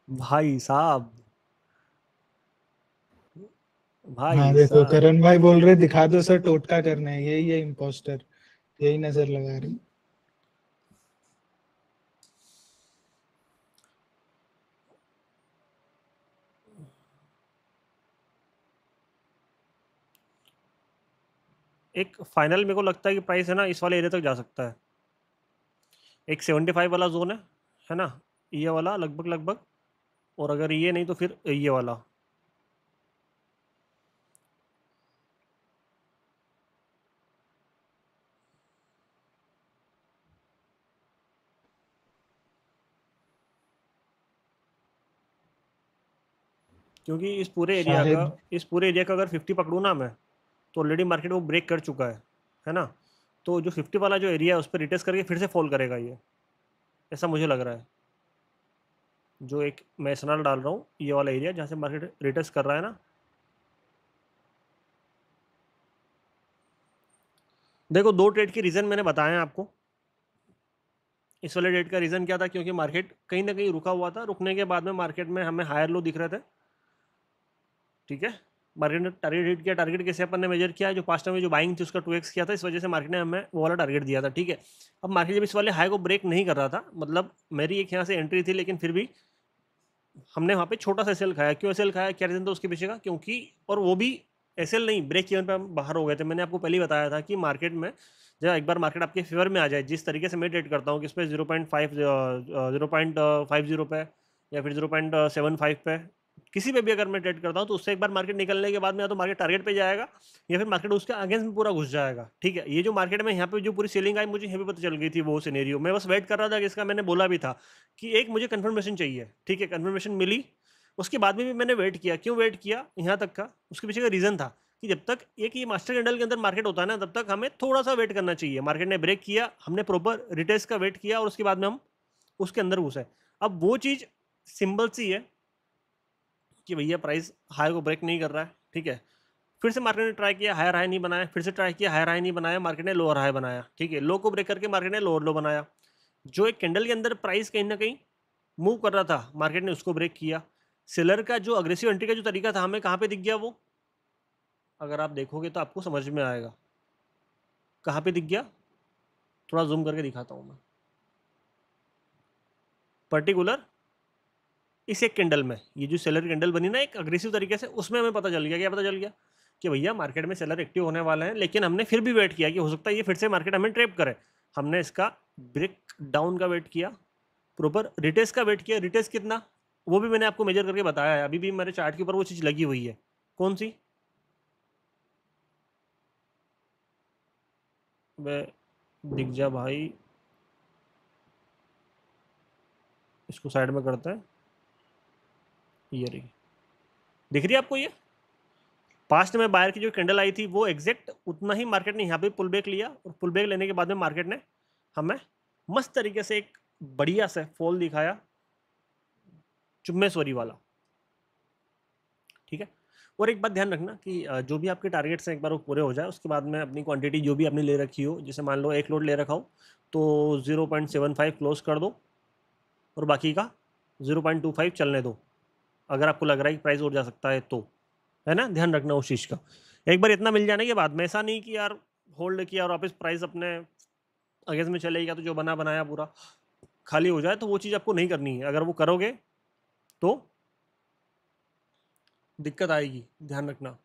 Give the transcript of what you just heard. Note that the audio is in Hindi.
भाई साहब, हाँ भाई देखो साहब। करण भाई बोल रहे दिखा दो सर, टोटका करना है, यही है इम्पोस्टर, यही नजर लगा रही। एक फाइनल मेरे को लगता है कि प्राइस है ना इस वाले एरिया तक जा सकता है। एक 75 वाला जोन है ना, ये वाला लगभग लगभग। और अगर ये नहीं तो फिर ये वाला। क्योंकि शायद। इस पूरे एरिया का अगर 50 पकड़ूँ ना मैं, तो ऑलरेडी मार्केट वो ब्रेक कर चुका है ना। तो जो 50 वाला जो एरिया है उस पर रिटेस्ट करके फिर से फॉल करेगा ये, ऐसा मुझे लग रहा है। जो एक मैं एसएनआर डाल रहा हूँ, ये वाला एरिया जहाँ से मार्केट रिटेस्ट कर रहा है ना। देखो, दो ट्रेड के रीज़न मैंने बताए हैं आपको। इस वाले ट्रेड का रीज़न क्या था, क्योंकि मार्केट कहीं ना कहीं रुका हुआ था, रुकने के बाद में मार्केट में हमें हायर लो दिख रहे थे। ठीक है। मार्केट ने टारगेट हिट किया। टारगेट कैसे अपन ने मेजर किया, जो पास्ट में जो बाइंग थी उसका 2x किया था, इस वजह से मार्केट ने हमें वो वाला टारगेट दिया था। ठीक है। अब मार्केट जब इस वाले हाई को ब्रेक नहीं कर रहा था, मतलब मेरी एक यहाँ से एंट्री थी, लेकिन फिर भी हमने वहाँ पे छोटा सा एसएल खाया। क्यों एसएल खाया, क्या रीजन था उसके पीछे का, क्योंकि और वो भी एसएल नहीं, ब्रेक इवन पे हम बाहर हो गए थे। मैंने आपको पहले ही बताया था कि मार्केट में जब एक बार मार्केट आपके फेवर में आ जाए, जिस तरीके से मैं ट्रेड करता हूँ कि इस पर 0.50 पे या फिर 0.75 पे, किसी पे भी अगर मैं ट्रेड करता हूँ, तो उससे एक बार मार्केट निकलने के बाद में या तो मार्केट टारगेट पे जाएगा या फिर मार्केट उसके अगेंस्ट में पूरा घुस जाएगा। ठीक है। ये जो मार्केट में यहाँ पे जो पूरी सेलिंग आई, मुझे यहाँ पे पता चल गई थी वो सिनेरियो। मैं बस वेट कर रहा था कि इसका, मैंने बोला भी था कि एक मुझे कंफर्मेशन चाहिए। ठीक है। कंफर्मेशन मिली। उसके बाद में भी मैंने वेट किया। क्यों वेट किया यहाँ तक का, उसके पीछे का रीज़न था कि जब तक एक ये मास्टर कैंडल के अंदर मार्केट होता है ना, तब तक हमें थोड़ा सा वेट करना चाहिए। मार्केट ने ब्रेक किया, हमने प्रॉपर रिटेस्ट का वेट किया और उसके बाद में हम उसके अंदर घुसे। अब वो चीज़ सिंपल सी है कि भैया प्राइस हाई को ब्रेक नहीं कर रहा है। ठीक है। फिर से मार्केट ने ट्राई किया, हायर हाई नहीं बनाया, फिर से ट्राई किया, हायर हाई नहीं बनाया, मार्केट ने लोअर हाई बनाया। ठीक है। लो को ब्रेक करके मार्केट ने लोअर लो बनाया। जो एक कैंडल के अंदर प्राइस कहीं ना कहीं मूव कर रहा था, मार्केट ने उसको ब्रेक किया। सेलर का जो अग्रेसिव एंट्री का जो तरीका था, हमें कहाँ पे दिख गया वो, अगर आप देखोगे तो आपको समझ में आएगा। कहाँ पे दिख गया, थोड़ा जूम करके दिखाता हूँ मैं। पर्टिकुलर इस एक कैंडल में, ये जो सेलर कैंडल बनी ना एक अग्रेसिव तरीके से, उसमें हमें पता चल गया। क्या पता चल गया कि भैया मार्केट में सेलर एक्टिव होने वाले हैं, लेकिन हमने फिर भी वेट किया कि हो सकता है ये फिर से मार्केट हमें ट्रैप करे। हमने इसका ब्रेक डाउन का वेट किया, प्रॉपर रिटेस्ट का वेट किया। रिटेस्ट कितना, वो भी मैंने आपको मेजर करके बताया है। अभी भी मेरे चार्ट के ऊपर वो चीज़ लगी हुई है। कौन सी, वे दिख जा भाई, इसको साइड में करते हैं। ये रही, दिख रही है आपको ये। पास्ट में बायर की जो कैंडल आई थी, वो एग्जैक्ट उतना ही मार्केट ने यहाँ पे पुल बैक लिया, और पुल बैक लेने के बाद में मार्केट ने हमें मस्त तरीके से एक बढ़िया से फॉल दिखाया, चुम्मेश्वरी वाला। ठीक है। और एक बात ध्यान रखना कि जो भी आपके टारगेट्स हैं, एक बार वो पूरे हो जाए, उसके बाद में अपनी क्वांटिटी जो भी आपने ले रखी हो, जैसे मान लो एक लोड ले रखा हो, तो 0.75 क्लोज कर दो, और बाकी का 0.25 चलने दो। अगर आपको लग रहा है कि प्राइस और जा सकता है तो, है ना, ध्यान रखना उस चीज़ का। एक बार इतना मिल जाने के बाद में, ऐसा नहीं कि यार होल्ड किया और वापस प्राइस अपने अगेंस्ट में चलेगा, तो जो बना बनाया पूरा खाली हो जाए, तो वो चीज़ आपको नहीं करनी है। अगर वो करोगे तो दिक्कत आएगी, ध्यान रखना।